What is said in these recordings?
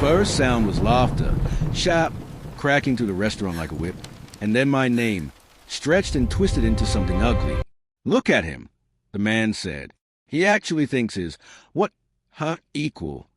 first sound was laughter, sharp, cracking through the restaurant like a whip, and then my name, stretched and twisted into something ugly. "Look at him," the man said. "He actually thinks his, equal."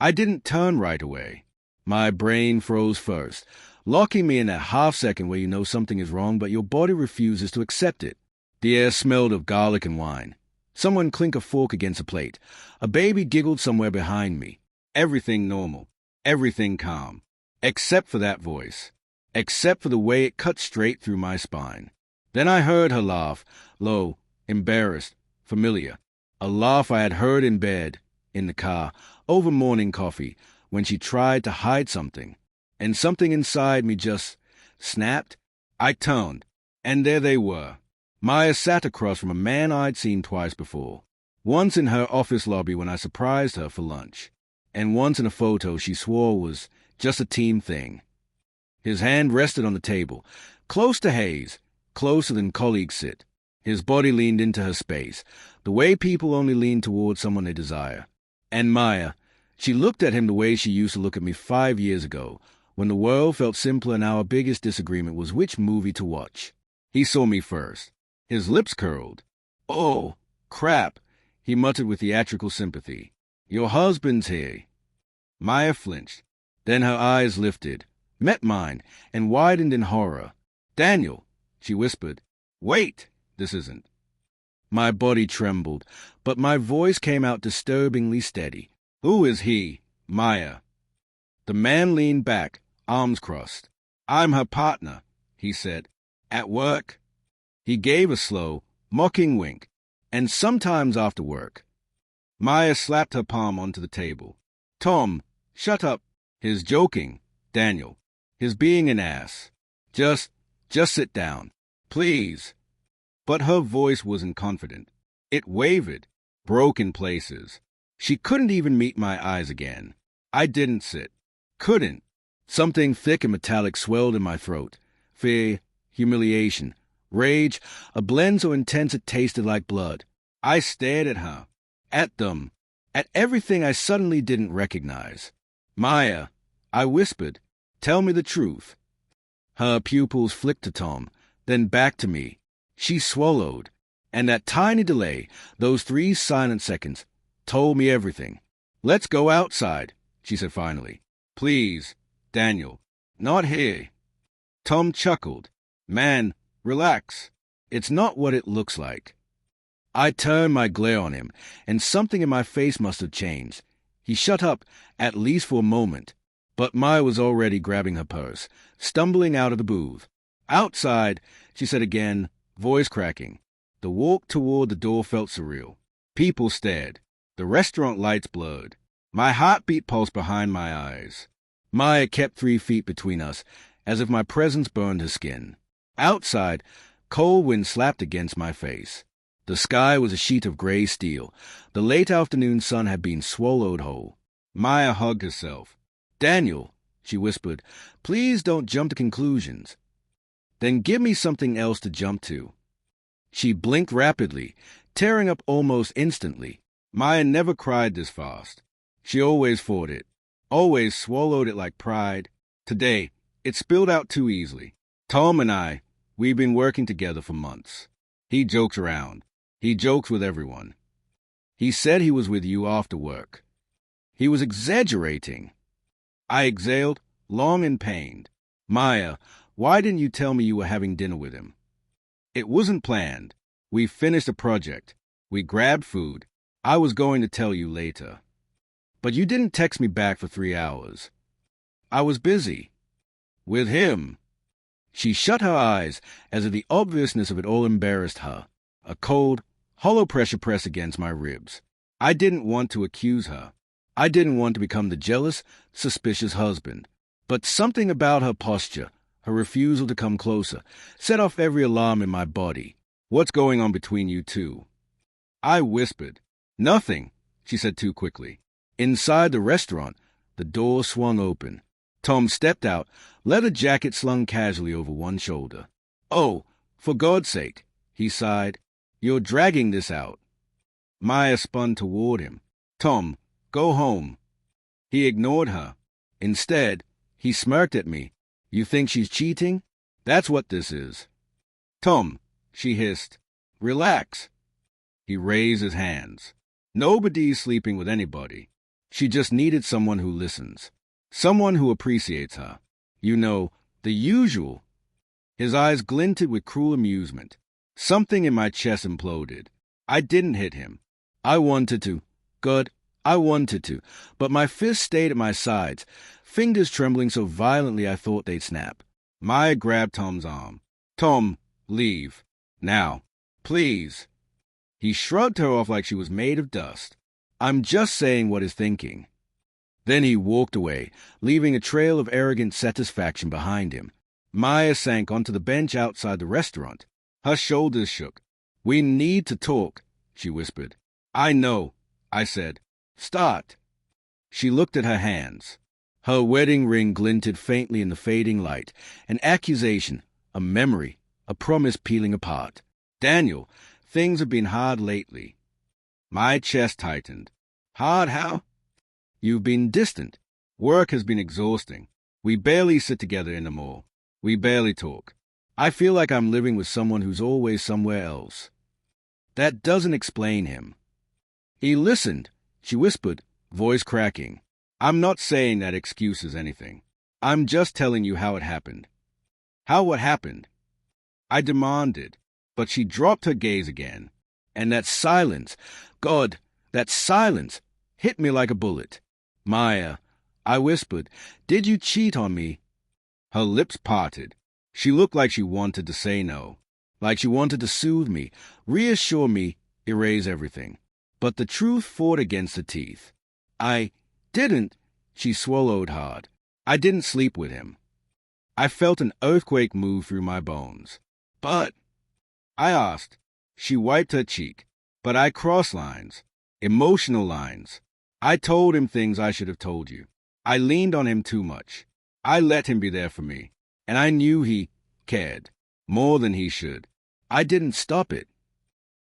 I didn't turn right away. My brain froze first, locking me in that half-second where you know something is wrong but your body refuses to accept it. The air smelled of garlic and wine. Someone clinked a fork against a plate. A baby giggled somewhere behind me. Everything normal. Everything calm. Except for that voice. Except for the way it cut straight through my spine. Then I heard her laugh, low, embarrassed, familiar. A laugh I had heard in bed, in the car, over morning coffee, when she tried to hide something. And something inside me just snapped. I turned, and there they were. Maya sat across from a man I'd seen twice before. Once in her office lobby when I surprised her for lunch, and once in a photo she swore was just a team thing. His hand rested on the table, close to Hayes, closer than colleagues sit. His body leaned into her space, the way people only lean towards someone they desire. And Maya, she looked at him the way she used to look at me 5 years ago, when the world felt simpler and our biggest disagreement was which movie to watch. He saw me first. His lips curled. "Oh, crap," he muttered with theatrical sympathy. "Your husband's here." Maya flinched. Then her eyes lifted, met mine, and widened in horror. "Daniel," she whispered. "Wait, this isn't." My body trembled, but my voice came out disturbingly steady. "Who is he, Maya?" The man leaned back, arms crossed. "I'm her partner," he said. "At work." He gave a slow, mocking wink. "And sometimes after work." Maya slapped her palm onto the table. "Tom, shut up." His joking, Daniel. His being an ass. Just sit down. Please." But her voice wasn't confident. It wavered, broke in places. She couldn't even meet my eyes again. I didn't sit. Couldn't. Something thick and metallic swelled in my throat. Fear, humiliation, rage, a blend so intense it tasted like blood. I stared at her, at them, at everything I suddenly didn't recognize. "Maya," I whispered, "tell me the truth." Her pupils flicked to Tom, then back to me. She swallowed, and that tiny delay, those 3 silent seconds, told me everything. "Let's go outside," she said finally. "Please, Daniel, not here." Tom chuckled. "Man, relax. It's not what it looks like." I turned my glare on him, and something in my face must have changed. He shut up, at least for a moment. But Maya was already grabbing her purse, stumbling out of the booth. "Outside," she said again, voice cracking. The walk toward the door felt surreal. People stared. The restaurant lights blurred. My heartbeat pulsed behind my eyes. Maya kept 3 feet between us, as if my presence burned her skin. Outside, cold wind slapped against my face. The sky was a sheet of gray steel. The late afternoon sun had been swallowed whole. Maya hugged herself. "Daniel," she whispered, "please don't jump to conclusions." "Then give me something else to jump to." She blinked rapidly, tearing up almost instantly. Maya never cried this fast. She always fought it, always swallowed it like pride. Today, it spilled out too easily. "Tom and I, we've been working together for months. He jokes around. He jokes with everyone. He said he was with you after work. He was exaggerating." I exhaled, long and pained. "Maya, why didn't you tell me you were having dinner with him?" "It wasn't planned. We finished a project. We grabbed food. I was going to tell you later. But you didn't text me back for 3 hours." "I was busy." "With him." She shut her eyes as if the obviousness of it all embarrassed her. A cold, hollow pressure pressed against my ribs. I didn't want to accuse her. I didn't want to become the jealous, suspicious husband. But something about her posture, her refusal to come closer, set off every alarm in my body. "What's going on between you two?" I whispered. "Nothing," she said too quickly. Inside the restaurant, the door swung open. Tom stepped out, leather jacket slung casually over one shoulder. "Oh, for God's sake," he sighed. "You're dragging this out." Maya spun toward him. "Tom, go home." He ignored her. Instead, he smirked at me. You think she's cheating? That's what this is. Tom, she hissed. Relax. He raised his hands. Nobody's sleeping with anybody. She just needed someone who listens. Someone who appreciates her. You know, the usual. His eyes glinted with cruel amusement. Something in my chest imploded. I didn't hit him. I wanted to. Good, I wanted to. But my fists stayed at my sides, fingers trembling so violently I thought they'd snap. Maya grabbed Tom's arm. Tom, leave. Now. Please. He shrugged her off like she was made of dust. I'm just saying what he's thinking. Then he walked away, leaving a trail of arrogant satisfaction behind him. Maya sank onto the bench outside the restaurant. Her shoulders shook. We need to talk, she whispered. I know, I said. Start. She looked at her hands. Her wedding ring glinted faintly in the fading light. An accusation, a memory, a promise peeling apart. Daniel, things have been hard lately. My chest tightened. Hard how? You've been distant. Work has been exhausting. We barely sit together anymore. We barely talk. I feel like I'm living with someone who's always somewhere else. That doesn't explain him. He listened, she whispered, voice cracking. I'm not saying that excuses anything. I'm just telling you how it happened. How what happened? I demanded, but she dropped her gaze again. And that silence, God, that silence, hit me like a bullet. Maya, I whispered, did you cheat on me? Her lips parted. She looked like she wanted to say no, like she wanted to soothe me, reassure me, erase everything. But the truth fought against her teeth. I didn't, she swallowed hard. I didn't sleep with him. I felt an earthquake move through my bones. But, I asked. She wiped her cheek. But I crossed lines, emotional lines. I told him things I should have told you. I leaned on him too much. I let him be there for me. And I knew he cared, more than he should. I didn't stop it.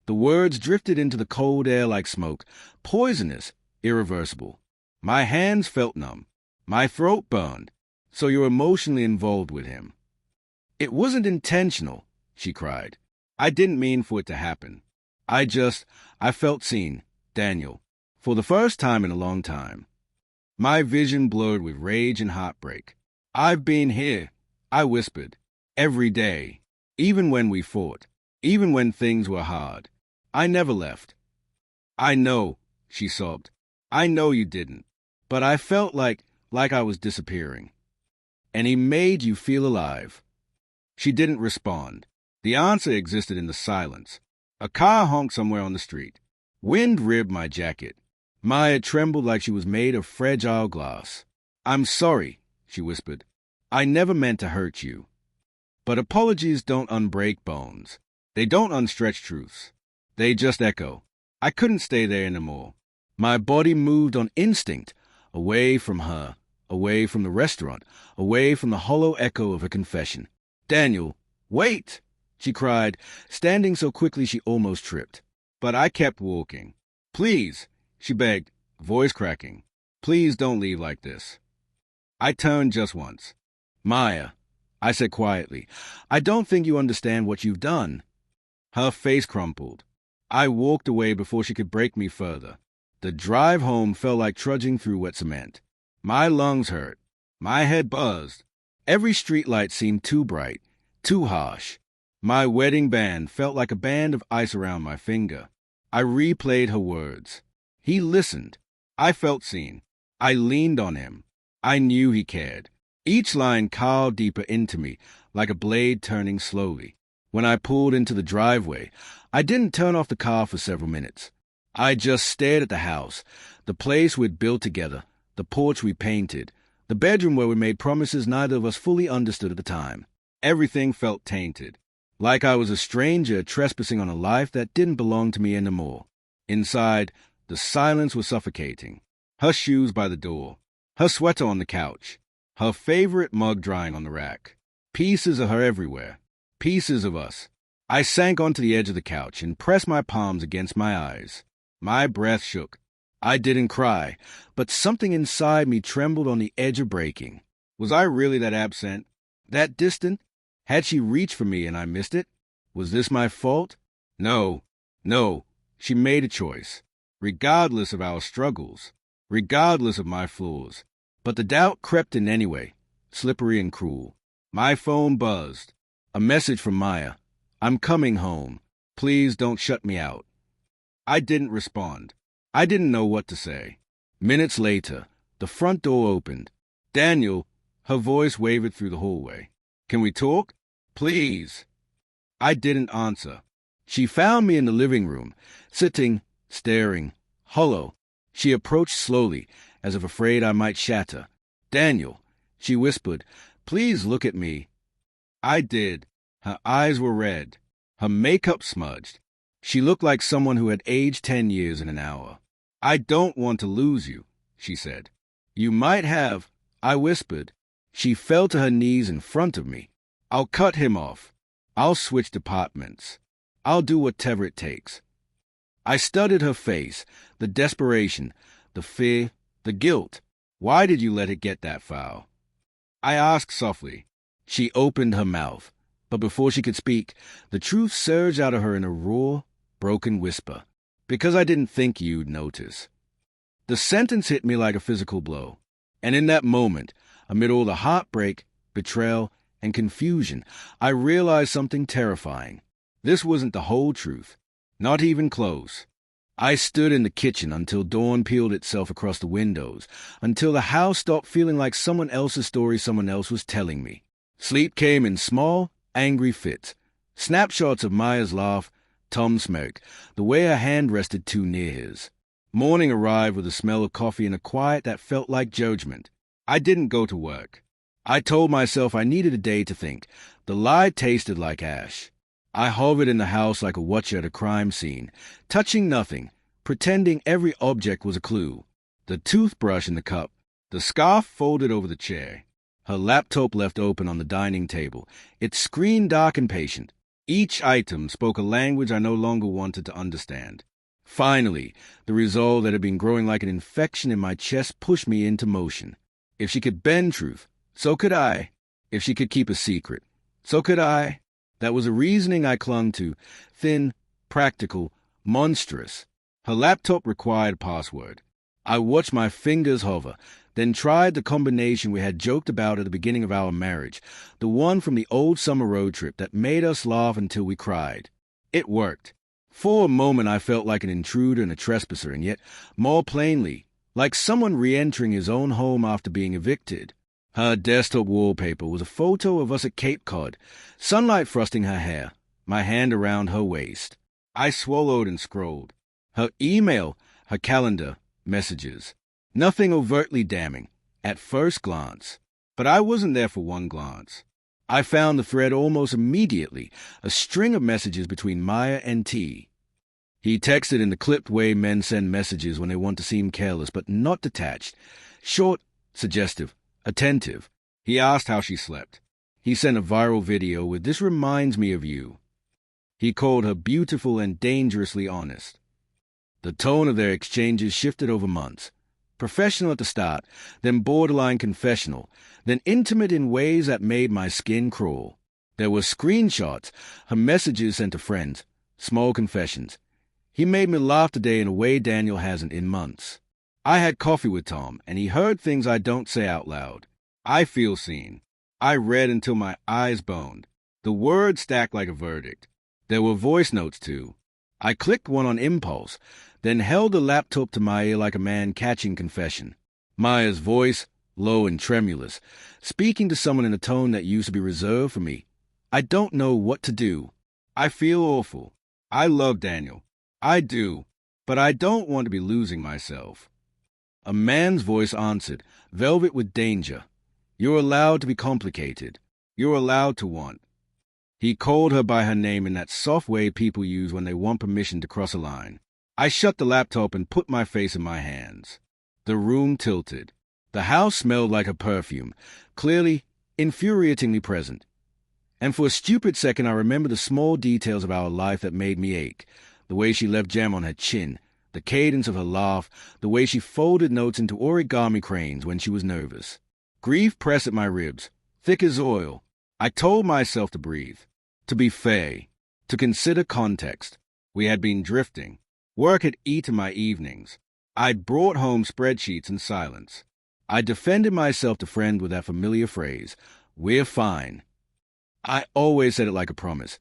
The words drifted into the cold air like smoke, poisonous, irreversible. My hands felt numb. My throat burned. So you're emotionally involved with him. It wasn't intentional, she cried. I didn't mean for it to happen. I felt seen, Daniel, for the first time in a long time. My vision blurred with rage and heartbreak. I've been here, I whispered, every day, even when we fought, even when things were hard. I never left. I know, she sobbed. I know you didn't. But I felt like I was disappearing. And he made you feel alive. She didn't respond. The answer existed in the silence. A car honked somewhere on the street. Wind ripped my jacket. Maya trembled like she was made of fragile glass. I'm sorry, she whispered. I never meant to hurt you. But apologies don't unbreak bones. They don't unstretch truths. They just echo. I couldn't stay there anymore. My body moved on instinct, away from her, away from the restaurant, away from the hollow echo of her confession. Daniel, wait, she cried, standing so quickly she almost tripped. But I kept walking. Please, she begged, voice cracking. Please don't leave like this. I turned just once. Maya, I said quietly, I don't think you understand what you've done. Her face crumpled. I walked away before she could break me further. The drive home felt like trudging through wet cement. My lungs hurt. My head buzzed. Every streetlight seemed too bright, too harsh. My wedding band felt like a band of ice around my finger. I replayed her words. He listened. I felt seen. I leaned on him. I knew he cared. Each line carved deeper into me, like a blade turning slowly. When I pulled into the driveway, I didn't turn off the car for several minutes. I just stared at the house, the place we'd built together, the porch we painted, the bedroom where we made promises neither of us fully understood at the time. Everything felt tainted, like I was a stranger trespassing on a life that didn't belong to me anymore. Inside, the silence was suffocating. Her shoes by the door, her sweater on the couch, her favorite mug drying on the rack. Pieces of her everywhere. Pieces of us. I sank onto the edge of the couch and pressed my palms against my eyes. My breath shook. I didn't cry, but something inside me trembled on the edge of breaking. Was I really that absent? That distant? Had she reached for me and I missed it? Was this my fault? No, no. She made a choice, regardless of our struggles, regardless of my flaws. But the doubt crept in anyway, slippery and cruel. My phone buzzed. A message from Maya. I'm coming home. Please don't shut me out. I didn't respond. I didn't know what to say. Minutes later, the front door opened. Daniel, her voice wavered through the hallway. Can we talk? Please. I didn't answer. She found me in the living room, sitting, staring, hollow. She approached slowly, as if afraid I might shatter. Daniel, she whispered, please look at me. I did. Her eyes were red. Her makeup smudged. She looked like someone who had aged 10 years in an hour. I don't want to lose you, she said. You might have, I whispered. She fell to her knees in front of me. I'll cut him off. I'll switch departments. I'll do whatever it takes. I studied her face, the desperation, the fear, the guilt. Why did you let it get that far? I asked softly. She opened her mouth, but before she could speak, the truth surged out of her in a raw, broken whisper. Because I didn't think you'd notice. The sentence hit me like a physical blow. And in that moment, amid all the heartbreak, betrayal, and confusion, I realized something terrifying. This wasn't the whole truth. Not even close. I stood in the kitchen until dawn peeled itself across the windows, until the house stopped feeling like someone else's story someone else was telling me. Sleep came in small, angry fits. Snapshots of Maya's laugh, Tom's smirk, the way her hand rested too near his. Morning arrived with the smell of coffee and a quiet that felt like judgment. I didn't go to work. I told myself I needed a day to think. The lie tasted like ash. I hovered in the house like a watcher at a crime scene, touching nothing, pretending every object was a clue. The toothbrush in the cup, the scarf folded over the chair, her laptop left open on the dining table, its screen dark and patient. Each item spoke a language I no longer wanted to understand. Finally, the resolve that had been growing like an infection in my chest pushed me into motion. If she could bend truth, so could I. If she could keep a secret, so could I. That was a reasoning I clung to, thin, practical, monstrous. Her laptop required a password. I watched my fingers hover, then tried the combination we had joked about at the beginning of our marriage, the one from the old summer road trip that made us laugh until we cried. It worked. For a moment I felt like an intruder and a trespasser, and yet, more plainly, like someone re-entering his own home after being evicted. Her desktop wallpaper was a photo of us at Cape Cod, sunlight frosting her hair, my hand around her waist. I swallowed and scrolled. Her email, her calendar, messages. Nothing overtly damning, at first glance. But I wasn't there for one glance. I found the thread almost immediately, a string of messages between Maya and T. He texted in the clipped way men send messages when they want to seem careless, but not detached. Short, suggestive, attentive. He asked how she slept. He sent a viral video with "This reminds me of you." He called her beautiful and dangerously honest. The tone of their exchanges shifted over months. Professional at the start, then borderline confessional, then intimate in ways that made my skin crawl. There were screenshots, her messages sent to friends, small confessions. He made me laugh today in a way Daniel hasn't in months. I had coffee with Tom, and he heard things I don't say out loud. I feel seen. I read until my eyes boned. The words stacked like a verdict. There were voice notes, too. I clicked one on impulse, then held the laptop to my ear like a man catching confession. Maya's voice, low and tremulous, speaking to someone in a tone that used to be reserved for me. I don't know what to do. I feel awful. I love Daniel. I do. But I don't want to be losing myself. A man's voice answered, velvet with danger. You're allowed to be complicated. You're allowed to want. He called her by her name in that soft way people use when they want permission to cross a line. I shut the laptop and put my face in my hands. The room tilted. The house smelled like a perfume, clearly, infuriatingly present. And for a stupid second I remembered the small details of our life that made me ache. The way she left jam on her chin, The cadence of her laugh, the way she folded notes into origami cranes when she was nervous. Grief pressed at my ribs, thick as oil. I told myself to breathe, to be fair, to consider context. We had been drifting. Work had eaten my evenings. I'd brought home spreadsheets in silence. I defended myself to friend with that familiar phrase, "We're fine." I always said it like a promise,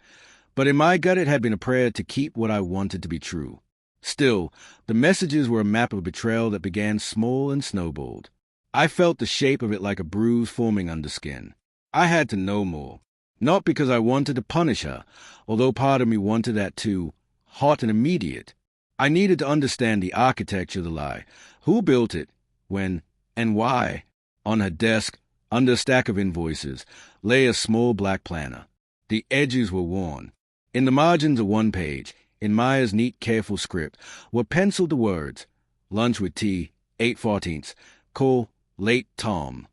but in my gut it had been a prayer to keep what I wanted to be true. Still, the messages were a map of betrayal that began small and snowballed. I felt the shape of it like a bruise forming under skin. I had to know more. Not because I wanted to punish her, although part of me wanted that too, hot and immediate. I needed to understand the architecture of the lie. Who built it, when, and why? On her desk, under a stack of invoices, lay a small black planner. The edges were worn. In the margins of one page, in Maya's neat, careful script, were penciled the words, "Lunch with tea, 8:14, call, late Tom."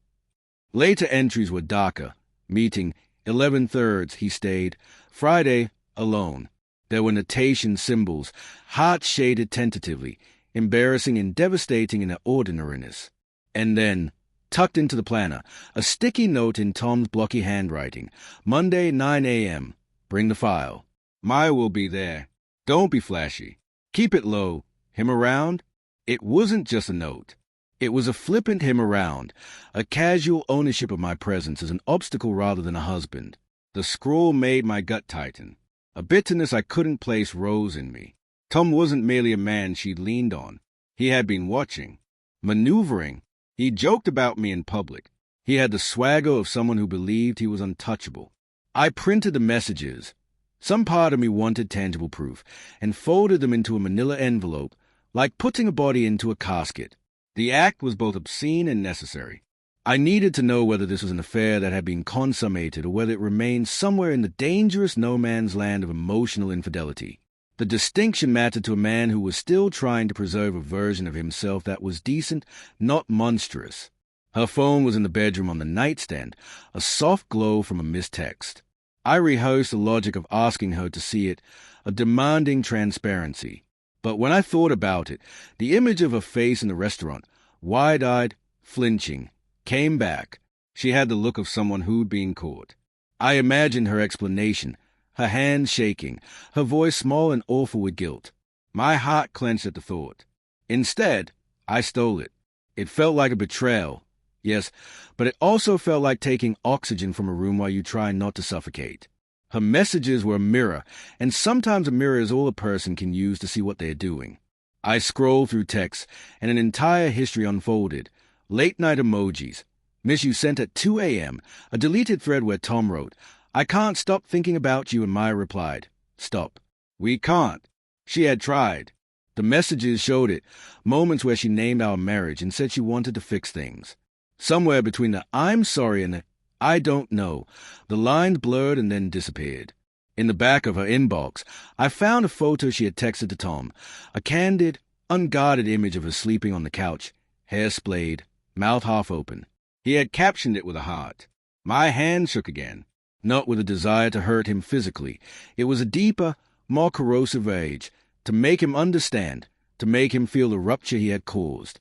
Later entries were darker. Meeting, 11:3, he stayed. Friday, alone. There were notation symbols, hearts shaded tentatively, embarrassing and devastating in their ordinariness. And then, tucked into the planner, a sticky note in Tom's blocky handwriting. Monday, 9 a.m. Bring the file. Maya will be there. Don't be flashy. Keep it low. Him around? It wasn't just a note. It was a flippant him around, a casual ownership of my presence as an obstacle rather than a husband. The scroll made my gut tighten. A bitterness I couldn't place rose in me. Tom wasn't merely a man she'd leaned on. He had been watching, maneuvering. He joked about me in public. He had the swagger of someone who believed he was untouchable. I printed the messages. Some part of me wanted tangible proof, and folded them into a manila envelope, like putting a body into a casket. The act was both obscene and necessary. I needed to know whether this was an affair that had been consummated or whether it remained somewhere in the dangerous no-man's land of emotional infidelity. The distinction mattered to a man who was still trying to preserve a version of himself that was decent, not monstrous. Her phone was in the bedroom on the nightstand, a soft glow from a missed text. I rehearsed the logic of asking her to see it, a demanding transparency. But when I thought about it, the image of her face in the restaurant, wide-eyed, flinching, came back. She had the look of someone who'd been caught. I imagined her explanation, her hands shaking, her voice small and awful with guilt. My heart clenched at the thought. Instead, I stole it. It felt like a betrayal. Yes, but it also felt like taking oxygen from a room while you try not to suffocate. Her messages were a mirror, and sometimes a mirror is all a person can use to see what they're doing. I scrolled through texts, and an entire history unfolded. Late-night emojis. Miss you sent at 2 a.m., a deleted thread where Tom wrote, "I can't stop thinking about you," and Maya replied, "Stop. We can't." She had tried. The messages showed it, moments where she named our marriage and said she wanted to fix things. Somewhere between the "I'm sorry" and the "I don't know," the lines blurred and then disappeared. In the back of her inbox, I found a photo she had texted to Tom, a candid, unguarded image of her sleeping on the couch, hair splayed, mouth half open. He had captioned it with a heart. My hand shook again, not with a desire to hurt him physically. It was a deeper, more corrosive rage, to make him understand, to make him feel the rupture he had caused.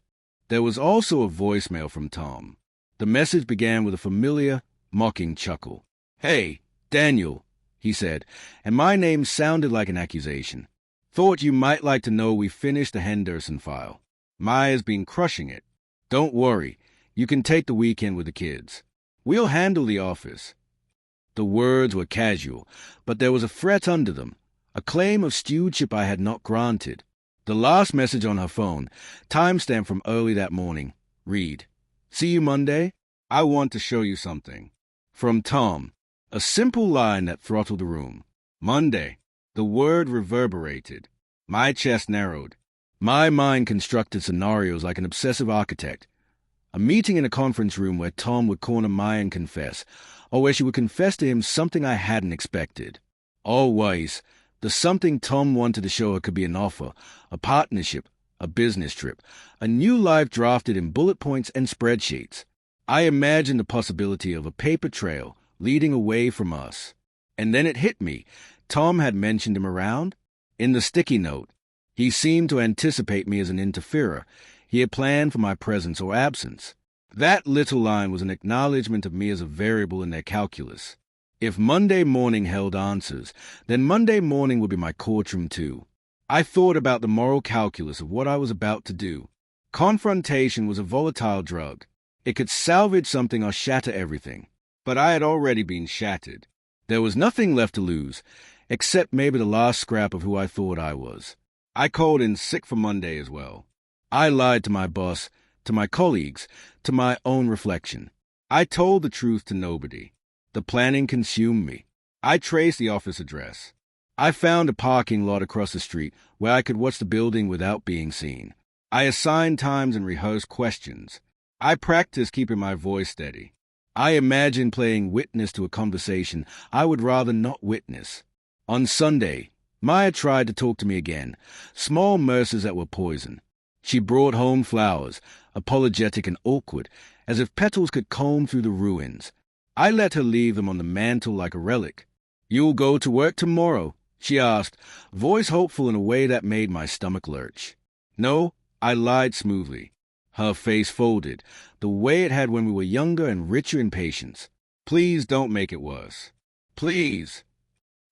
There was also a voicemail from Tom. The message began with a familiar, mocking chuckle. "Hey, Daniel," he said, and my name sounded like an accusation. "Thought you might like to know we finished the Henderson file. Maya's been crushing it. Don't worry, you can take the weekend with the kids. We'll handle the office." The words were casual, but there was a threat under them, a claim of stewardship I had not granted. The last message on her phone, timestamped from early that morning, read, "See you Monday? I want to show you something." From Tom, a simple line that throttled the room. Monday. The word reverberated. My chest narrowed. My mind constructed scenarios like an obsessive architect. A meeting in a conference room where Tom would corner Maya and confess, or where she would confess to him something I hadn't expected. Always, the something Tom wanted to show her could be an offer, a partnership, a business trip, a new life drafted in bullet points and spreadsheets. I imagined the possibility of a paper trail leading away from us. And then it hit me. Tom had mentioned him around. In the sticky note, He seemed to anticipate me as an interferer. He had planned for my presence or absence. That little line was an acknowledgment of me as a variable in their calculus. If Monday morning held answers, then Monday morning would be my courtroom too. I thought about the moral calculus of what I was about to do. Confrontation was a volatile drug. It could salvage something or shatter everything. But I had already been shattered. There was nothing left to lose, except maybe the last scrap of who I thought I was. I called in sick for Monday as well. I lied to my boss, to my colleagues, to my own reflection. I told the truth to nobody. The planning consumed me. I traced the office address. I found a parking lot across the street where I could watch the building without being seen. I assigned times and rehearsed questions. I practiced keeping my voice steady. I imagined playing witness to a conversation I would rather not witness. On Sunday, Maya tried to talk to me again, small mercies that were poison. She brought home flowers, apologetic and awkward, as if petals could comb through the ruins. I let her leave them on the mantel like a relic. "You'll go to work tomorrow?" she asked, voice hopeful in a way that made my stomach lurch. No, I lied smoothly. Her face folded, the way it had when we were younger and richer in patience. "Please don't make it worse. Please."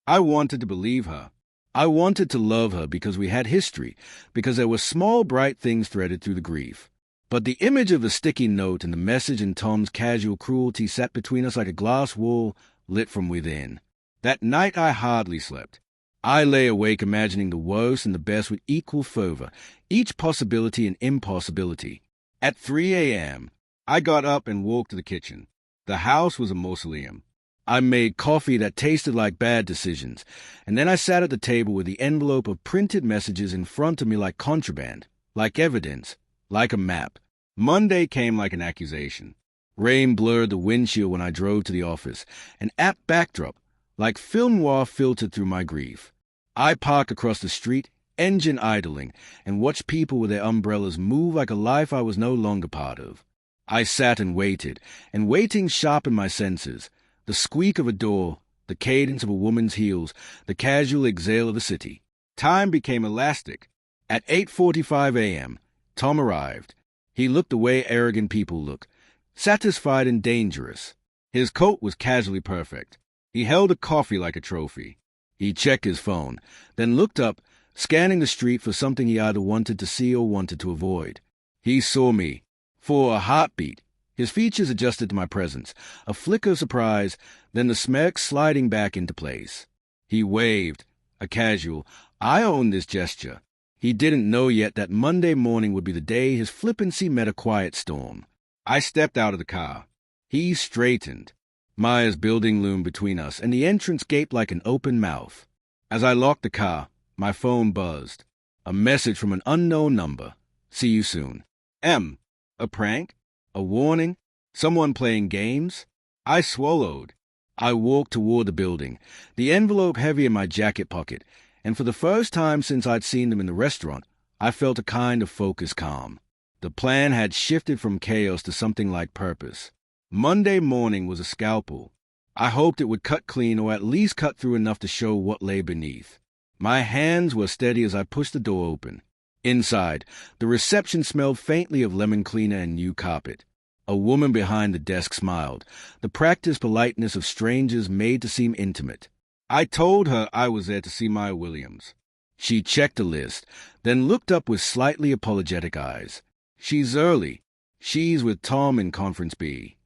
I wanted to believe her. I wanted to love her because we had history, because there were small bright things threaded through the grief. But the image of the sticky note and the message in Tom's casual cruelty sat between us like a glass wall lit from within. That night I hardly slept. I lay awake imagining the worst and the best with equal fervor, each possibility and impossibility. At 3 a.m., I got up and walked to the kitchen. The house was a mausoleum. I made coffee that tasted like bad decisions, and then I sat at the table with the envelope of printed messages in front of me like contraband, like evidence, like a map. Monday came like an accusation. Rain blurred the windshield when I drove to the office, an apt backdrop, like film noir filtered through my grief. I parked across the street, engine idling, and watched people with their umbrellas move like a life I was no longer part of. I sat and waiting sharpened my senses. The squeak of a door, the cadence of a woman's heels, the casual exhale of the city. Time became elastic. At 8:45 a.m., Tom arrived. He looked the way arrogant people look, satisfied and dangerous. His coat was casually perfect. He held a coffee like a trophy. He checked his phone, then looked up, scanning the street for something he either wanted to see or wanted to avoid. He saw me. For a heartbeat, his features adjusted to my presence, a flicker of surprise, then the smirk sliding back into place. He waved, a casual, "I own this" gesture. He didn't know yet that Monday morning would be the day his flippancy met a quiet storm. I stepped out of the car. He straightened. Maya's building loomed between us, and the entrance gaped like an open mouth. As I locked the car, my phone buzzed. A message from an unknown number. "See you soon." A prank? A warning? Someone playing games? I swallowed. I walked toward the building, the envelope heavy in my jacket pocket, and for the first time since I'd seen them in the restaurant, I felt a kind of focused calm. The plan had shifted from chaos to something like purpose. Monday morning was a scalpel. I hoped it would cut clean or at least cut through enough to show what lay beneath. My hands were steady as I pushed the door open. Inside, the reception smelled faintly of lemon cleaner and new carpet. A woman behind the desk smiled, the practiced politeness of strangers made to seem intimate. I told her I was there to see Maya Williams. She checked a list, then looked up with slightly apologetic eyes. "She's early. She's with Tom in Conference B."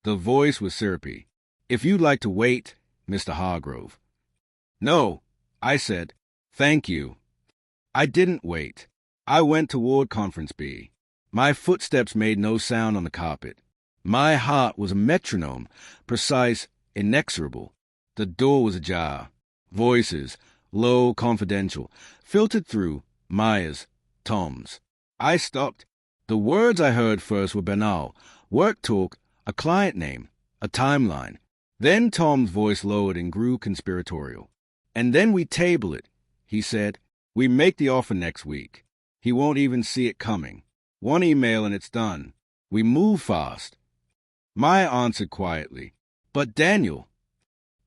The voice was syrupy. "If you'd like to wait, Mr. Hargrove." "No," I said. "Thank you." I didn't wait. I went toward Conference B. My footsteps made no sound on the carpet. My heart was a metronome, precise, inexorable. The door was ajar. Voices, low, confidential, filtered through, Maya's, Tom's. I stopped. The words I heard first were banal, work talk, a client name, a timeline. Then Tom's voice lowered and grew conspiratorial. "And then we table it," he said. "We make the offer next week. He won't even see it coming. One email and it's done. We move fast." Maya answered quietly. "But Daniel."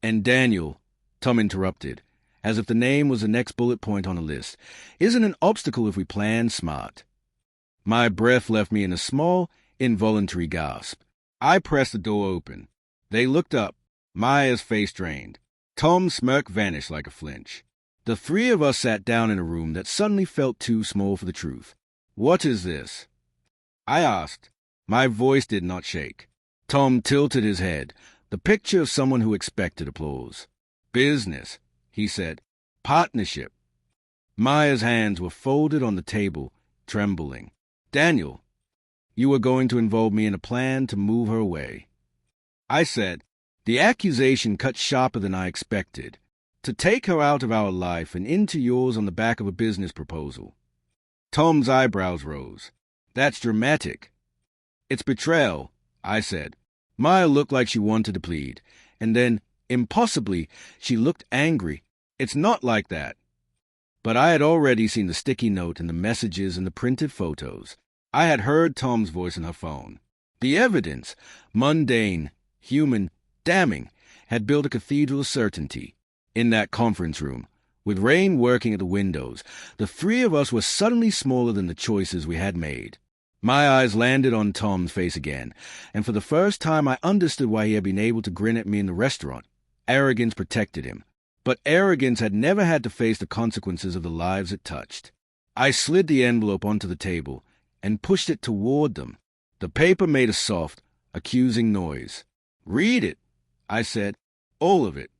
"And Daniel," Tom interrupted, as if the name was the next bullet point on a list, isn't an obstacle if we plan smart. My breath left me in a small, involuntary gasp. I pressed the door open. They looked up, Maya's face drained. Tom's smirk vanished like a flinch. The three of us sat down in a room that suddenly felt too small for the truth. "What is this?" I asked. My voice did not shake. Tom tilted his head, the picture of someone who expected applause. "Business," he said. "Partnership." Maya's hands were folded on the table, trembling. "Daniel, you were going to involve me in a plan to move her away." I said. The accusation cut sharper than I expected. "To take her out of our life and into yours on the back of a business proposal." Tom's eyebrows rose. "That's dramatic." "It's betrayal," I said. Maya looked like she wanted to plead, and then, impossibly, she looked angry. "It's not like that." But I had already seen the sticky note and the messages and the printed photos. I had heard Tom's voice in her phone. The evidence, mundane, human, damning, had built a cathedral of certainty. In that conference room, with Rain working at the windows, the three of us were suddenly smaller than the choices we had made. My eyes landed on Tom's face again, and for the first time I understood why he had been able to grin at me in the restaurant. Arrogance protected him, but arrogance had never had to face the consequences of the lives it touched. I slid the envelope onto the table and pushed it toward them. The paper made a soft, accusing noise. "Read it," I said. "All of it."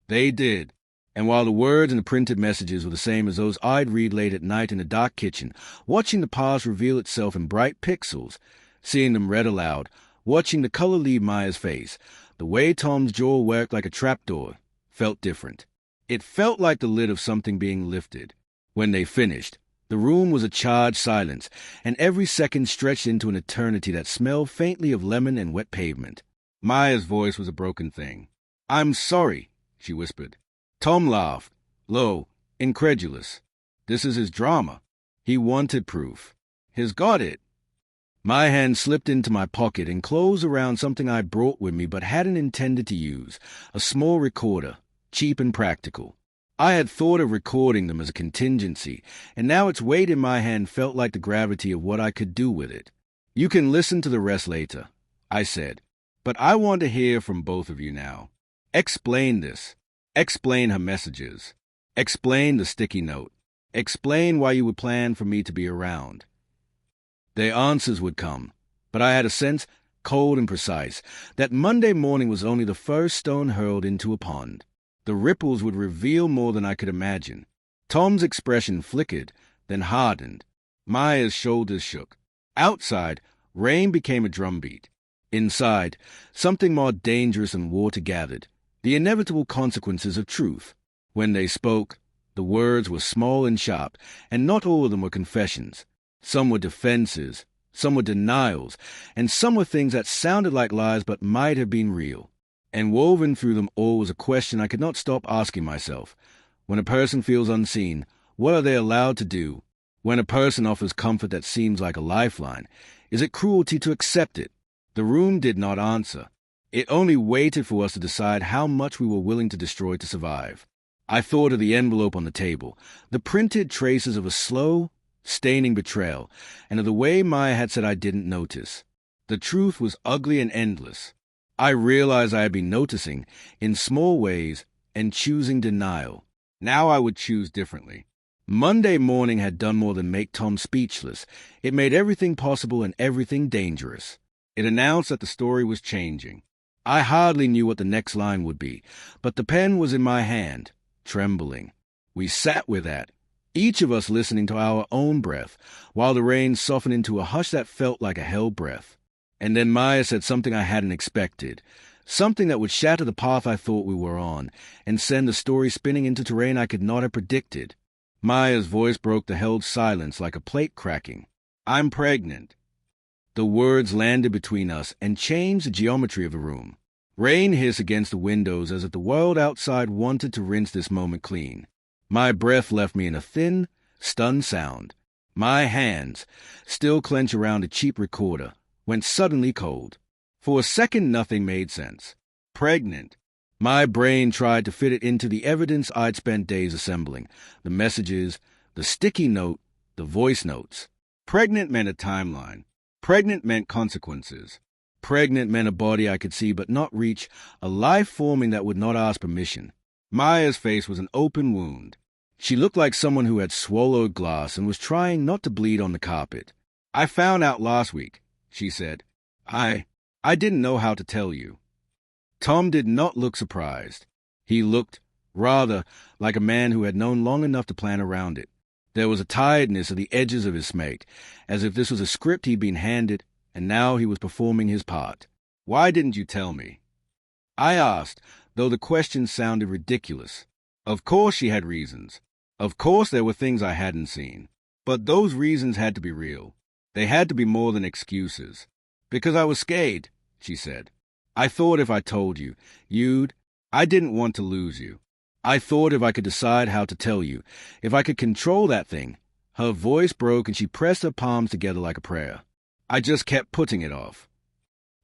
They did, and while the words and the printed messages were the same as those I'd read late at night in a dark kitchen, watching the past reveal itself in bright pixels, seeing them read aloud, watching the color leave Maya's face, the way Tom's jaw worked like a trapdoor, felt different. It felt like the lid of something being lifted. When they finished, the room was a charged silence, and every second stretched into an eternity that smelled faintly of lemon and wet pavement. Maya's voice was a broken thing. "I'm sorry," she whispered. Tom laughed, low, incredulous. "This is his drama. He wanted proof. He's got it." My hand slipped into my pocket and closed around something I brought with me but hadn't intended to use, a small recorder, cheap and practical. I had thought of recording them as a contingency, and now its weight in my hand felt like the gravity of what I could do with it. "You can listen to the rest later," I said, "but I want to hear from both of you now. Explain this. Explain her messages. Explain the sticky note. Explain why you would plan for me to be around." Their answers would come, but I had a sense, cold and precise, that Monday morning was only the first stone hurled into a pond. The ripples would reveal more than I could imagine. Tom's expression flickered, then hardened. Maya's shoulders shook. Outside, rain became a drumbeat. Inside, something more dangerous than water gathered, the inevitable consequences of truth. When they spoke, the words were small and sharp, and not all of them were confessions. Some were defenses, some were denials, and some were things that sounded like lies but might have been real. And woven through them all was a question I could not stop asking myself. When a person feels unseen, what are they allowed to do? When a person offers comfort that seems like a lifeline, is it cruelty to accept it? The room did not answer. It only waited for us to decide how much we were willing to destroy to survive. I thought of the envelope on the table, the printed traces of a slow, staining betrayal, and of the way Maya had said I didn't notice. The truth was ugly and endless. I realized I had been noticing, in small ways, and choosing denial. Now I would choose differently. Monday morning had done more than make Tom speechless. It made everything possible and everything dangerous. It announced that the story was changing. I hardly knew what the next line would be, but the pen was in my hand, trembling. We sat with that, each of us listening to our own breath, while the rain softened into a hush that felt like a held breath. And then Maya said something I hadn't expected, something that would shatter the path I thought we were on, and send the story spinning into terrain I could not have predicted. Maya's voice broke the held silence like a plate cracking. "I'm pregnant." The words landed between us and changed the geometry of the room. Rain hissed against the windows as if the world outside wanted to rinse this moment clean. My breath left me in a thin, stunned sound. My hands, still clenched around a cheap recorder, went suddenly cold. For a second nothing made sense. Pregnant. My brain tried to fit it into the evidence I'd spent days assembling. The messages, the sticky note, the voice notes. Pregnant meant a timeline. Pregnant meant consequences. Pregnant meant a body I could see but not reach, a life forming that would not ask permission. Maya's face was an open wound. She looked like someone who had swallowed glass and was trying not to bleed on the carpet. "I found out last week," she said. I didn't know how to tell you." Tom did not look surprised. He looked, rather, like a man who had known long enough to plan around it. There was a tiredness at the edges of his smirk, as if this was a script he'd been handed, and now he was performing his part. "Why didn't you tell me?" I asked, though the question sounded ridiculous. Of course she had reasons. Of course there were things I hadn't seen. But those reasons had to be real. They had to be more than excuses. "Because I was scared," she said. "I thought if I told you, I didn't want to lose you. I thought if I could decide how to tell you, if I could control that thing." Her voice broke and she pressed her palms together like a prayer. "I just kept putting it off."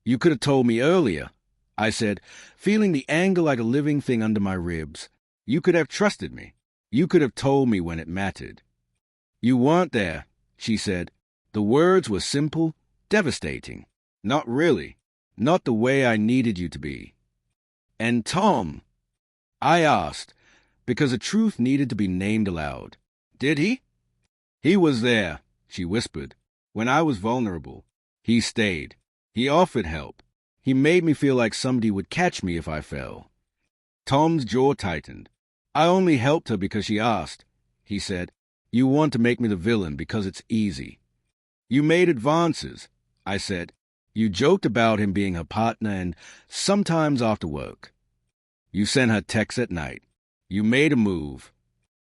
"You could have told me earlier," I said, feeling the anger like a living thing under my ribs. "You could have trusted me. You could have told me when it mattered." "You weren't there," she said. The words were simple, devastating. "Not really. Not the way I needed you to be." "And Tom?" I asked, because the truth needed to be named aloud. "Did he?" "He was there," she whispered. "When I was vulnerable. He stayed. He offered help. He made me feel like somebody would catch me if I fell." Tom's jaw tightened. "I only helped her because she asked," he said. "You want to make me the villain because it's easy." "You made advances," I said. "You joked about him being her partner and sometimes after work. You sent her texts at night. You made a move."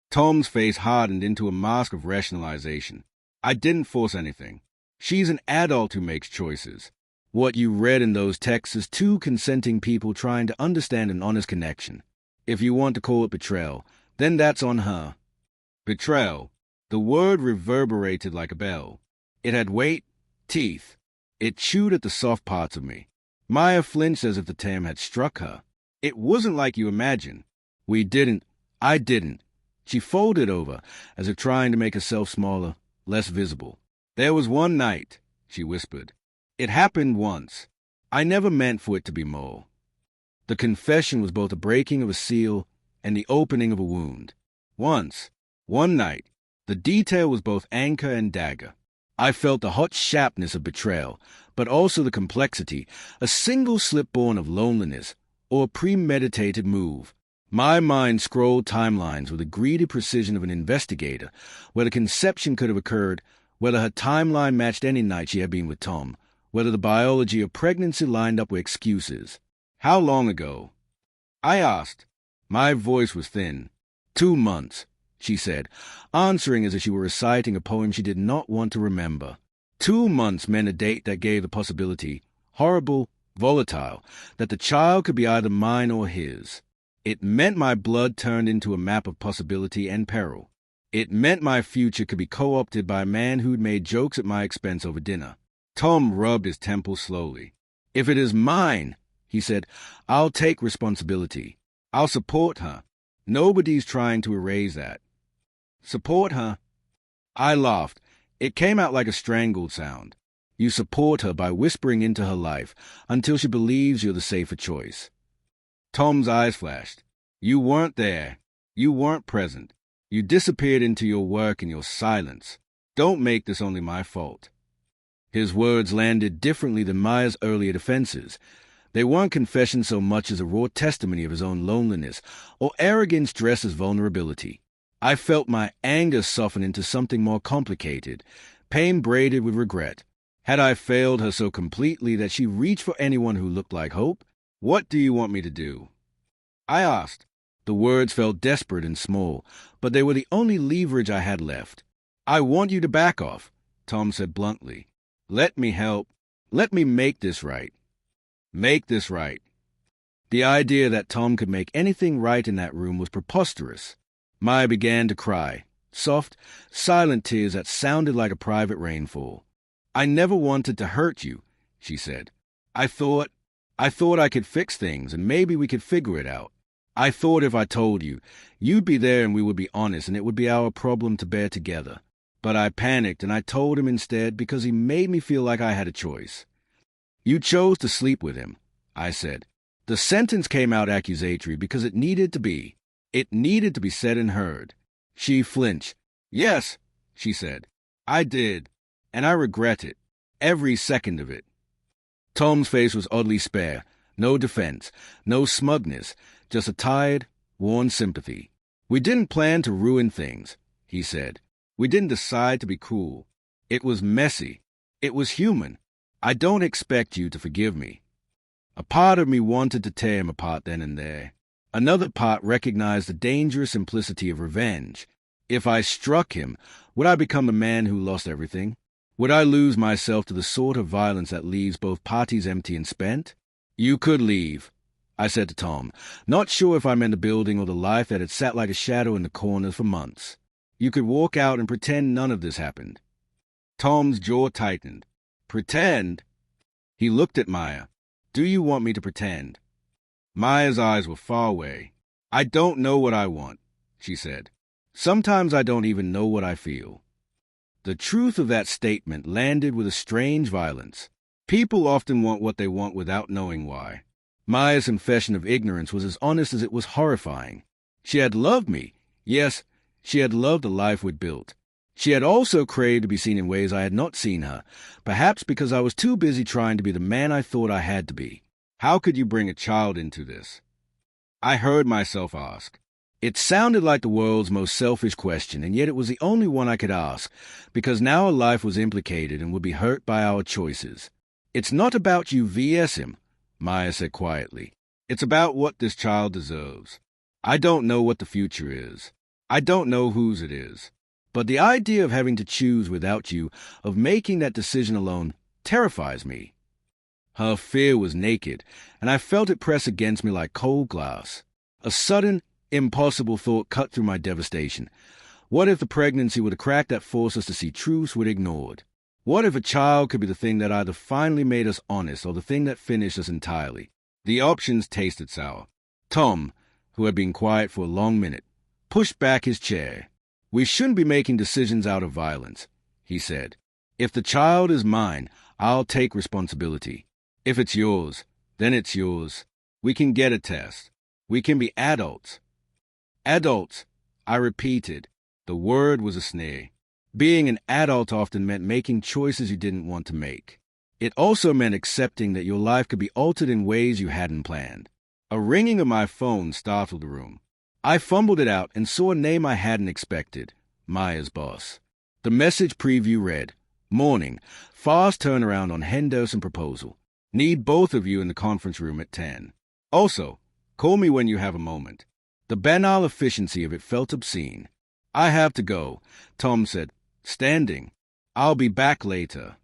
Tom's face hardened into a mask of rationalization. "I didn't force anything. She's an adult who makes choices. What you read in those texts is two consenting people trying to understand an honest connection. If you want to call it betrayal, then that's on her." Betrayal. The word reverberated like a bell. It had weight, teeth. It chewed at the soft parts of me. Maya flinched as if the term had struck her. "It wasn't like you imagine." I didn't. She folded over, as if trying to make herself smaller, less visible. "There was one night," she whispered. "It happened once. I never meant for it to be more." The confession was both the breaking of a seal and the opening of a wound. Once. One night. The detail was both anchor and dagger. I felt the hot sharpness of betrayal, but also the complexity, a single slip born of loneliness, or a premeditated move. My mind scrolled timelines with the greedy precision of an investigator, where the conception could have occurred, whether her timeline matched any night she had been with Tom, whether the biology of pregnancy lined up with excuses. "How long ago?" I asked. My voice was thin. 2 months. She said, answering as if she were reciting a poem she did not want to remember. 2 months meant a date that gave the possibility, horrible, volatile, that the child could be either mine or his. It meant my blood turned into a map of possibility and peril. It meant my future could be co-opted by a man who'd made jokes at my expense over dinner. Tom rubbed his temples slowly. "If it is mine," he said, "I'll take responsibility. I'll support her. Nobody's trying to erase that." "Support her?" I laughed. It came out like a strangled sound. "You support her by whispering into her life until she believes you're the safer choice." Tom's eyes flashed. "You weren't there. You weren't present. You disappeared into your work and your silence. Don't make this only my fault." His words landed differently than Maya's earlier defenses. They weren't confession so much as a raw testimony of his own loneliness, or arrogance dressed as vulnerability. I felt my anger soften into something more complicated, pain braided with regret. Had I failed her so completely that she reached for anyone who looked like hope? "What do you want me to do?" I asked. The words felt desperate and small, but they were the only leverage I had left. "I want you to back off," Tom said bluntly. "Let me help. Let me make this right." Make this right. The idea that Tom could make anything right in that room was preposterous. Maya began to cry, soft, silent tears that sounded like a private rainfall. "I never wanted to hurt you," she said. I thought I thought I could fix things and maybe we could figure it out. I thought if I told you, you'd be there and we would be honest and it would be our problem to bear together. But I panicked and I told him instead because he made me feel like I had a choice. You chose to sleep with him, I said. The sentence came out accusatory because it needed to be. It needed to be said and heard. She flinched. Yes, she said. I did. And I regret it. Every second of it. Tom's face was oddly spare. No defense. No smugness. Just a tired, worn sympathy. We didn't plan to ruin things, he said. We didn't decide to be cruel. It was messy. It was human. I don't expect you to forgive me. A part of me wanted to tear him apart then and there. Another part recognized the dangerous simplicity of revenge. If I struck him, would I become a man who lost everything? Would I lose myself to the sort of violence that leaves both parties empty and spent? You could leave, I said to Tom, not sure if I meant the building or the life that had sat like a shadow in the corners for months. You could walk out and pretend none of this happened. Tom's jaw tightened. Pretend? He looked at Maya. Do you want me to pretend? Maya's eyes were far away. I don't know what I want, she said. Sometimes I don't even know what I feel. The truth of that statement landed with a strange violence. People often want what they want without knowing why. Maya's confession of ignorance was as honest as it was horrifying. She had loved me. Yes, she had loved the life we'd built. She had also craved to be seen in ways I had not seen her, perhaps because I was too busy trying to be the man I thought I had to be. How could you bring a child into this? I heard myself ask. It sounded like the world's most selfish question, and yet it was the only one I could ask, because now a life was implicated and would be hurt by our choices. It's not about you vs him, Maya said quietly. It's about what this child deserves. I don't know what the future is. I don't know whose it is. But the idea of having to choose without you, of making that decision alone, terrifies me. Her fear was naked, and I felt it press against me like cold glass. A sudden, impossible thought cut through my devastation. What if the pregnancy were the crack that forced us to see truths we'd ignored? What if a child could be the thing that either finally made us honest or the thing that finished us entirely? The options tasted sour. Tom, who had been quiet for a long minute, pushed back his chair. We shouldn't be making decisions out of violence, he said. If the child is mine, I'll take responsibility. If it's yours, then it's yours. We can get a test. We can be adults. Adults, I repeated. The word was a sneer. Being an adult often meant making choices you didn't want to make. It also meant accepting that your life could be altered in ways you hadn't planned. A ringing of my phone startled the room. I fumbled it out and saw a name I hadn't expected, Maya's boss. The message preview read, Morning, fast turnaround on Henderson proposal. Need both of you in the conference room at 10. Also, call me when you have a moment. The banal efficiency of it felt obscene. I have to go, Tom said, standing. I'll be back later.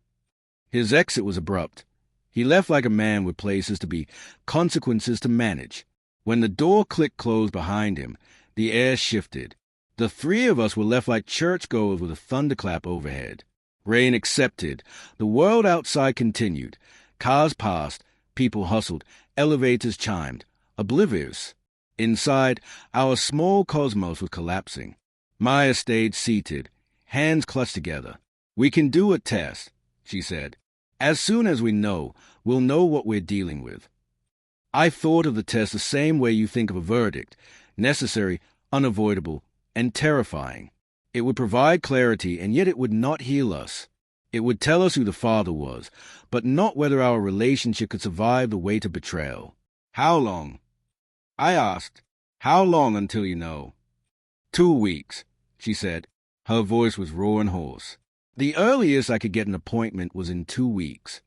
His exit was abrupt. He left like a man with places to be, consequences to manage. When the door clicked closed behind him, the air shifted. The three of us were left like churchgoers with a thunderclap overhead. Rain accepted. The world outside continued. Cars passed. People hustled. Elevators chimed. Oblivious. Inside, our small cosmos was collapsing. Maya stayed seated, hands clutched together. We can do a test, she said. As soon as we know, we'll know what we're dealing with. I thought of the test the same way you think of a verdict, necessary, unavoidable, and terrifying. It would provide clarity, and yet it would not heal us. It would tell us who the father was, but not whether our relationship could survive the weight of betrayal. How long? I asked. How long until you know? 2 weeks, she said. Her voice was raw and hoarse. The earliest I could get an appointment was in 2 weeks.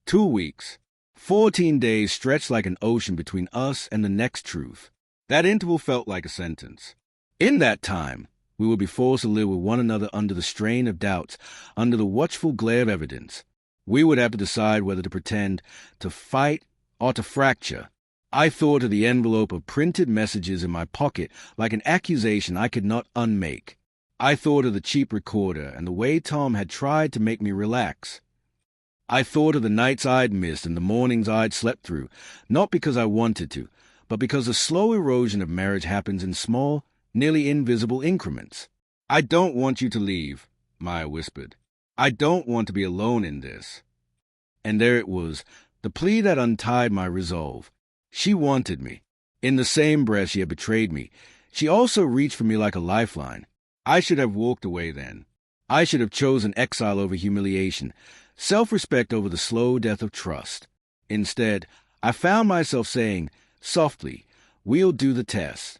2 weeks. 14 days stretched like an ocean between us and the next truth. That interval felt like a sentence. In that time, we would be forced to live with one another under the strain of doubts, under the watchful glare of evidence. We would have to decide whether to pretend, to fight, or to fracture. I thought of the envelope of printed messages in my pocket like an accusation I could not unmake. I thought of the cheap recorder and the way Tom had tried to make me relax. I thought of the nights I'd missed and the mornings I'd slept through, not because I wanted to, but because the slow erosion of marriage happens in small, nearly invisible increments. "I don't want you to leave," Maya whispered. "I don't want to be alone in this." And there it was, the plea that untied my resolve. She wanted me. In the same breath she had betrayed me, she also reached for me like a lifeline. I should have walked away then. I should have chosen exile over humiliation, self-respect over the slow death of trust. Instead, I found myself saying, softly, "We'll do the test."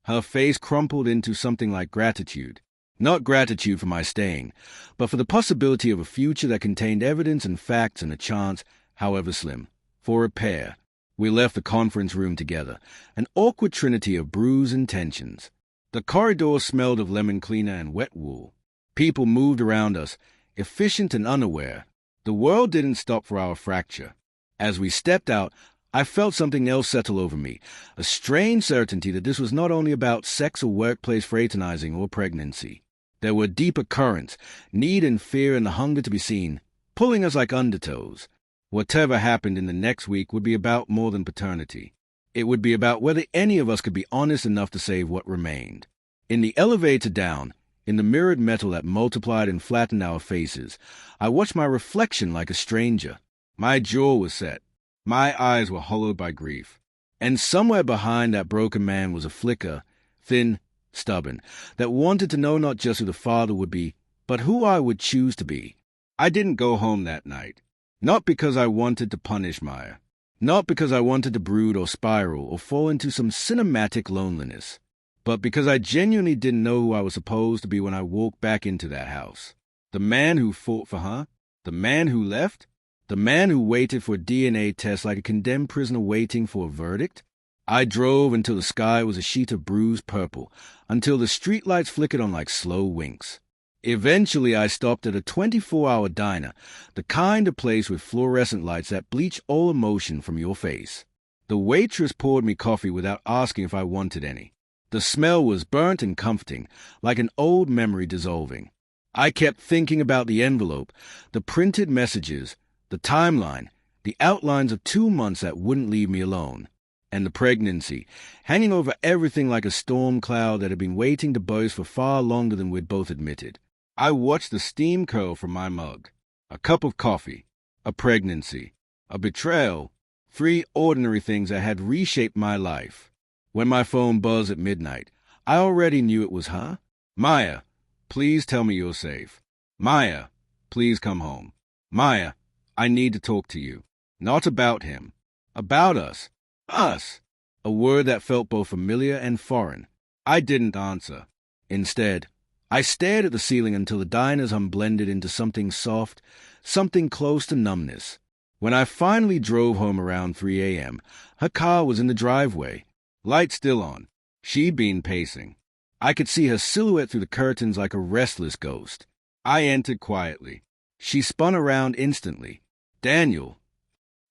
Her face crumpled into something like gratitude. Not gratitude for my staying, but for the possibility of a future that contained evidence and facts and a chance, however slim, for repair. We left the conference room together, an awkward trinity of brews and tensions. The corridor smelled of lemon cleaner and wet wool. People moved around us, efficient and unaware. The world didn't stop for our fracture. As we stepped out, I felt something else settle over me, a strange certainty that this was not only about sex or workplace fraternizing or pregnancy. There were deeper currents, need and fear and the hunger to be seen, pulling us like undertows. Whatever happened in the next week would be about more than paternity. It would be about whether any of us could be honest enough to save what remained. In the elevator down, in the mirrored metal that multiplied and flattened our faces, I watched my reflection like a stranger. My jaw was set. My eyes were hollowed by grief. And somewhere behind that broken man was a flicker, thin, stubborn, that wanted to know not just who the father would be, but who I would choose to be. I didn't go home that night. Not because I wanted to punish Maya. Not because I wanted to brood or spiral or fall into some cinematic loneliness. But because I genuinely didn't know who I was supposed to be when I walked back into that house. The man who fought for her? The man who left? The man who waited for a DNA test like a condemned prisoner waiting for a verdict? I drove until the sky was a sheet of bruised purple, until the streetlights flickered on like slow winks. Eventually I stopped at a 24-hour diner, the kind of place with fluorescent lights that bleach all emotion from your face. The waitress poured me coffee without asking if I wanted any. The smell was burnt and comforting, like an old memory dissolving. I kept thinking about the envelope, the printed messages, the timeline, the outlines of 2 months that wouldn't leave me alone. And the pregnancy, hanging over everything like a storm cloud that had been waiting to burst for far longer than we'd both admitted. I watched the steam curl from my mug. A cup of coffee, a pregnancy, a betrayal, 3 ordinary things that had reshaped my life. When my phone buzzed at midnight, I already knew it was her. "Maya, please tell me you're safe. Maya, please come home. Maya, I need to talk to you. Not about him. About us. Us." A word that felt both familiar and foreign. I didn't answer. Instead, I stared at the ceiling until the diner's hum blended into something soft, something close to numbness. When I finally drove home around 3 a.m., her car was in the driveway, lights still on. She'd been pacing. I could see her silhouette through the curtains like a restless ghost. I entered quietly. She spun around instantly. "Daniel."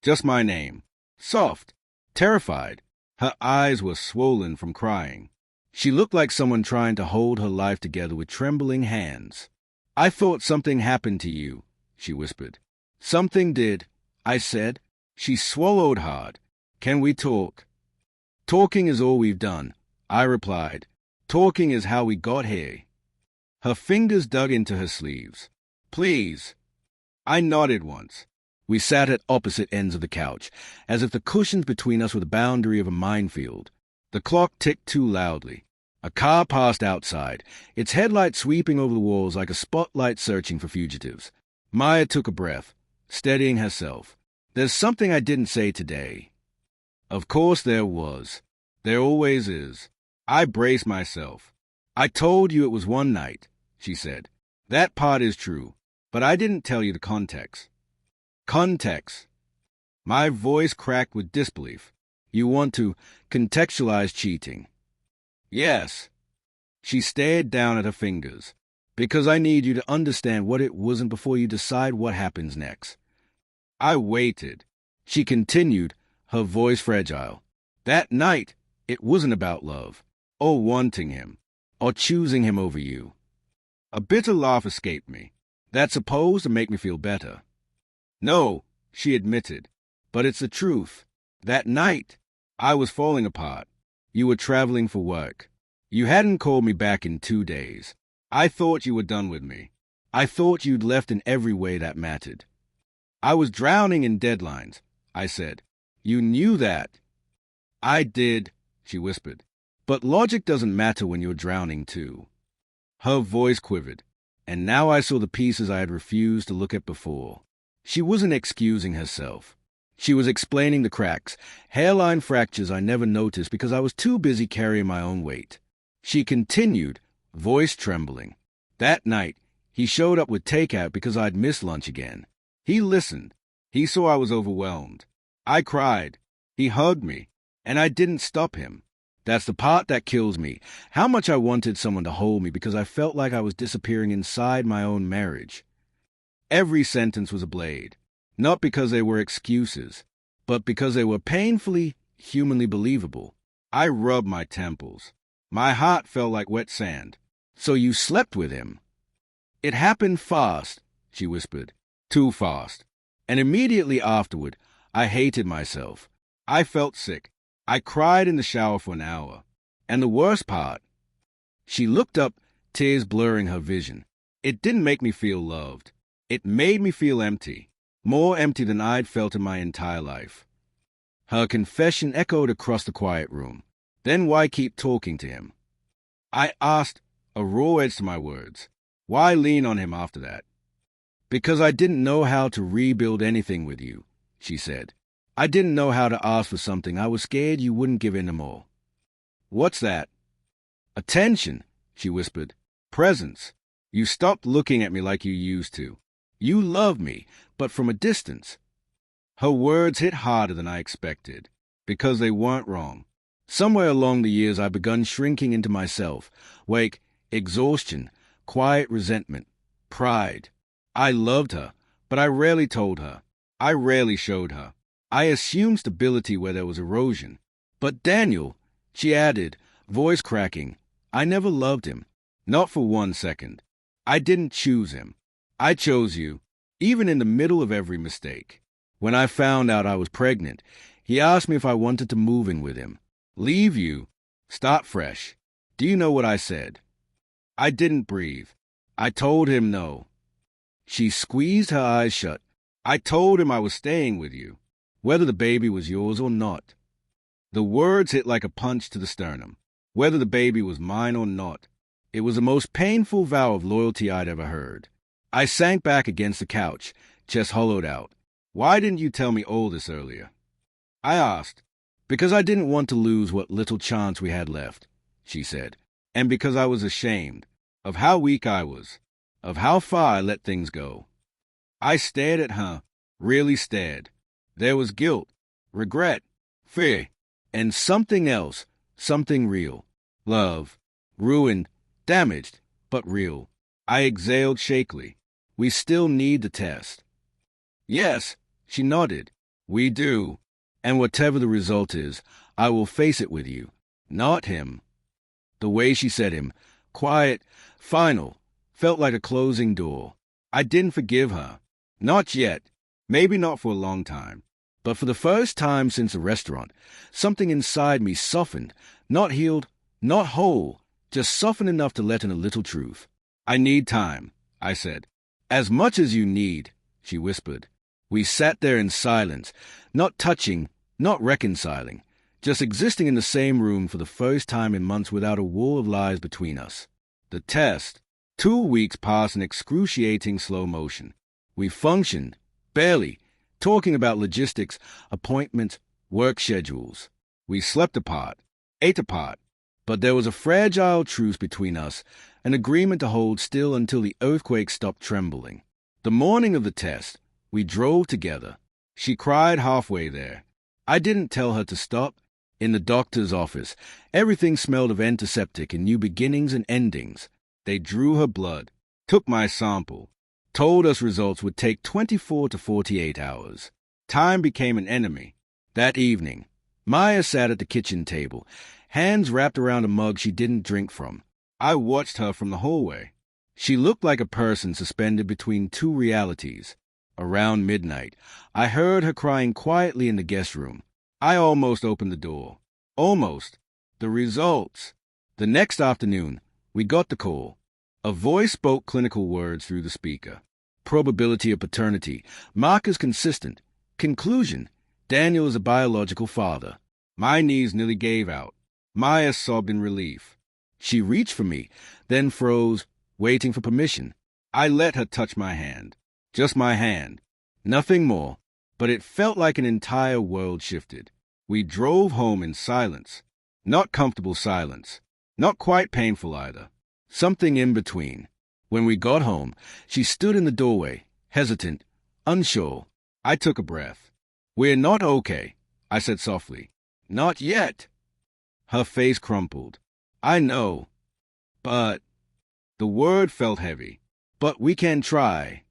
Just my name. Soft. Terrified. Her eyes were swollen from crying. She looked like someone trying to hold her life together with trembling hands. "I thought something happened to you," she whispered. "Something did," I said. She swallowed hard. "Can we talk?" "Talking is all we've done," I replied. "Talking is how we got here." Her fingers dug into her sleeves. "Please." I nodded once. We sat at opposite ends of the couch, as if the cushions between us were the boundary of a minefield. The clock ticked too loudly. A car passed outside, its headlights sweeping over the walls like a spotlight searching for fugitives. Maya took a breath, steadying herself. "There's something I didn't say today." Of course there was. There always is. I braced myself. "I told you it was one night," she said. "That part is true, but I didn't tell you the context." Context. My voice cracked with disbelief. "You want to contextualize cheating?" "Yes." She stared down at her fingers. "Because I need you to understand what it wasn't before you decide what happens next." I waited. She continued, her voice fragile. "That night, it wasn't about love, or wanting him, or choosing him over you." A bitter laugh escaped me. That's supposed to make me feel better. No, she admitted. But it's the truth. That night, I was falling apart. You were traveling for work. You hadn't called me back in 2 days. I thought you were done with me. I thought you'd left in every way that mattered. I was drowning in deadlines, I said. You knew that. I did, she whispered. But logic doesn't matter when you're drowning too. Her voice quivered, and now I saw the pieces I had refused to look at before. She wasn't excusing herself. She was explaining the cracks, hairline fractures I never noticed because I was too busy carrying my own weight. She continued, voice trembling. That night, he showed up with takeout because I'd missed lunch again. He listened. He saw I was overwhelmed. I cried. He hugged me, and I didn't stop him. That's the part that kills me, how much I wanted someone to hold me because I felt like I was disappearing inside my own marriage. Every sentence was a blade, not because they were excuses, but because they were painfully, humanly believable. I rubbed my temples. My heart felt like wet sand. So you slept with him? It happened fast, she whispered. Too fast. And immediately afterward, I hated myself. I felt sick. I cried in the shower for an hour. And the worst part, she looked up, tears blurring her vision. It didn't make me feel loved. It made me feel empty, more empty than I'd felt in my entire life. Her confession echoed across the quiet room. Then why keep talking to him? I asked, a raw edge to my words. Why lean on him after that? Because I didn't know how to rebuild anything with you, she said. I didn't know how to ask for something. I was scared you wouldn't give in to more. What's that? Attention, she whispered. Presence. You stopped looking at me like you used to. You love me, but from a distance. Her words hit harder than I expected, because they weren't wrong. Somewhere along the years I'd begun shrinking into myself, wake, exhaustion, quiet resentment, pride. I loved her, but I rarely told her. I rarely showed her. I assumed stability where there was erosion. But Daniel, she added, voice cracking, I never loved him. Not for 1 second. I didn't choose him. I chose you, even in the middle of every mistake. When I found out I was pregnant, he asked me if I wanted to move in with him. Leave you. Start fresh. Do you know what I said? I didn't breathe. I told him no. She squeezed her eyes shut. I told him I was staying with you, whether the baby was yours or not. The words hit like a punch to the sternum. Whether the baby was mine or not. It was the most painful vow of loyalty I'd ever heard. I sank back against the couch, chest hollowed out. Why didn't you tell me all this earlier? I asked. Because I didn't want to lose what little chance we had left, she said, and because I was ashamed of how weak I was, of how far I let things go. I stared at her, really stared. There was guilt, regret, fear, and something else, something real. Love, ruined, damaged, but real. I exhaled shakily. We still need the test. Yes, she nodded. We do. And whatever the result is, I will face it with you, not him. The way she said him, quiet, final, felt like a closing door. I didn't forgive her. Not yet. Maybe not for a long time. But for the first time since the restaurant, something inside me softened, not healed, not whole, just softened enough to let in a little truth. I need time, I said. As much as you need, she whispered. We sat there in silence, not touching, not reconciling, just existing in the same room for the first time in months without a wall of lies between us. The test. 2 weeks passed in excruciating slow motion. We functioned, barely, talking about logistics, appointments, work schedules. We slept apart, ate apart, but there was a fragile truce between us, an agreement to hold still until the earthquake stopped trembling. The morning of the test, we drove together. She cried halfway there. I didn't tell her to stop. In the doctor's office, everything smelled of antiseptic and new beginnings and endings. They drew her blood, took my sample, told us results would take 24 to 48 hours. Time became an enemy. That evening, Maya sat at the kitchen table, hands wrapped around a mug she didn't drink from. I watched her from the hallway. She looked like a person suspended between two realities. Around midnight, I heard her crying quietly in the guest room. I almost opened the door. Almost. The results. The next afternoon, we got the call. A voice spoke clinical words through the speaker. Probability of paternity. Markers consistent. Conclusion. Daniel is a biological father. My knees nearly gave out. Maya sobbed in relief. She reached for me, then froze, waiting for permission. I let her touch my hand. Just my hand. Nothing more. But it felt like an entire world shifted. We drove home in silence. Not comfortable silence. Not quite painful either. Something in between. When we got home, she stood in the doorway, hesitant, unsure. I took a breath. "We're not okay," I said softly. "Not yet." Her face crumpled. "I know. But—" The word felt heavy. "But we can try."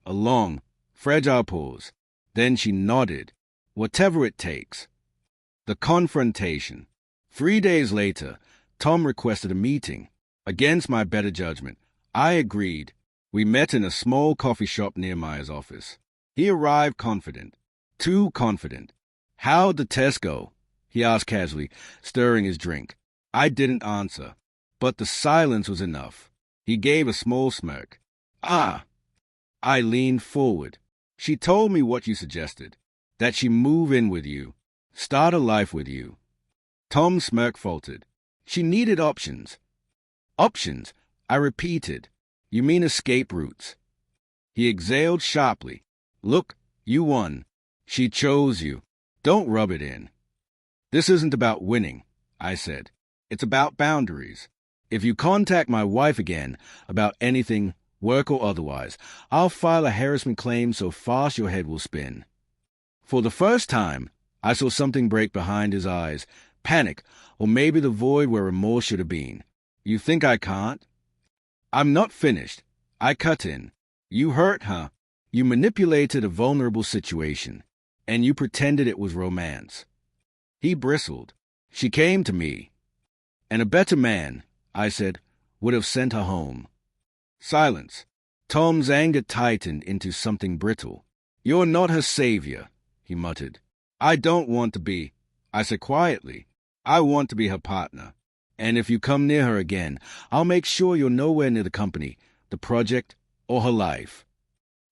A long, fragile pause. Then she nodded. "Whatever it takes." The confrontation. 3 days later, Tom requested a meeting. Against my better judgment, I agreed. We met in a small coffee shop near Maya's office. He arrived confident. Too confident. "How'd the test go?" he asked casually, stirring his drink. I didn't answer, but the silence was enough. He gave a small smirk. "Ah." I leaned forward. "She told me what you suggested, that she move in with you, start a life with you." Tom's smirk faltered. "She needed options." "Options?" I repeated. "You mean escape routes?" He exhaled sharply. "Look, you won. She chose you. Don't rub it in." "This isn't about winning," I said. "It's about boundaries. If you contact my wife again about anything, work or otherwise, I'll file a harassment claim so fast your head will spin." For the first time, I saw something break behind his eyes. Panic, or maybe the void where remorse should have been. "You think I can't?" "I'm not finished." I cut in. "You hurt her. You manipulated a vulnerable situation, and you pretended it was romance." He bristled. "She came to me. And a better man," I said, "would have sent her home." Silence. Tom's anger tightened into something brittle. "You're not her savior," he muttered. "I don't want to be," I said quietly. "I want to be her partner. And if you come near her again, I'll make sure you're nowhere near the company, the project, or her life."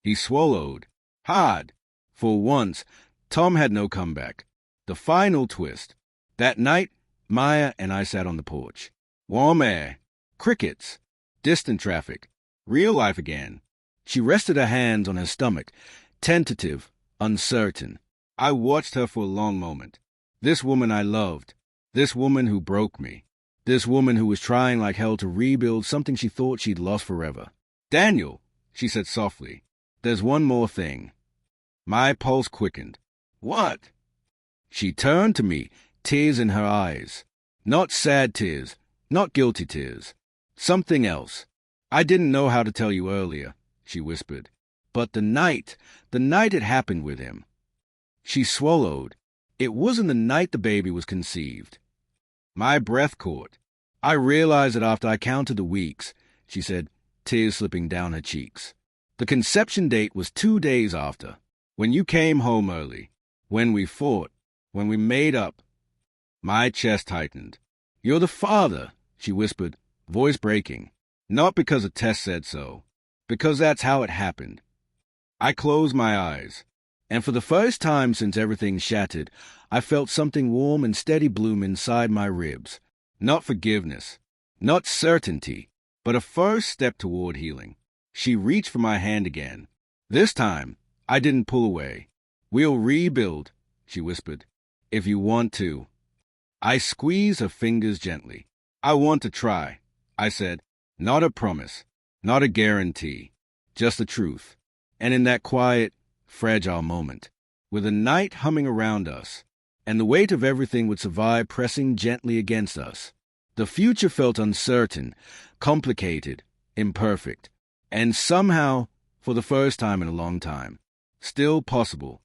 He swallowed. Hard. For once, Tom had no comeback. The final twist. That night, Maya and I sat on the porch. Warm air. Crickets. Distant traffic. Real life again. She rested her hands on her stomach, tentative, uncertain. I watched her for a long moment. This woman I loved. This woman who broke me. This woman who was trying like hell to rebuild something she thought she'd lost forever. "Daniel," she said softly, "there's one more thing." My pulse quickened. "What?" She turned to me, tears in her eyes. Not sad tears, not guilty tears. Something else. "I didn't know how to tell you earlier," she whispered. "But the night it happened with him." She swallowed. "It wasn't the night the baby was conceived." My breath caught. "I realized it after I counted the weeks," she said, tears slipping down her cheeks. "The conception date was 2 days after, when you came home early, when we fought, when we made up." My chest tightened. "You're the father," she whispered, voice breaking. "Not because a test said so, because that's how it happened." I closed my eyes, and for the first time since everything shattered, I felt something warm and steady bloom inside my ribs. Not forgiveness, not certainty, but a first step toward healing. She reached for my hand again. This time, I didn't pull away. "We'll rebuild," she whispered, "if you want to." I squeezed her fingers gently. "I want to try," I said. Not a promise, not a guarantee, just the truth. And in that quiet, fragile moment, with the night humming around us, and the weight of everything would survive pressing gently against us, the future felt uncertain, complicated, imperfect, and somehow, for the first time in a long time, still possible.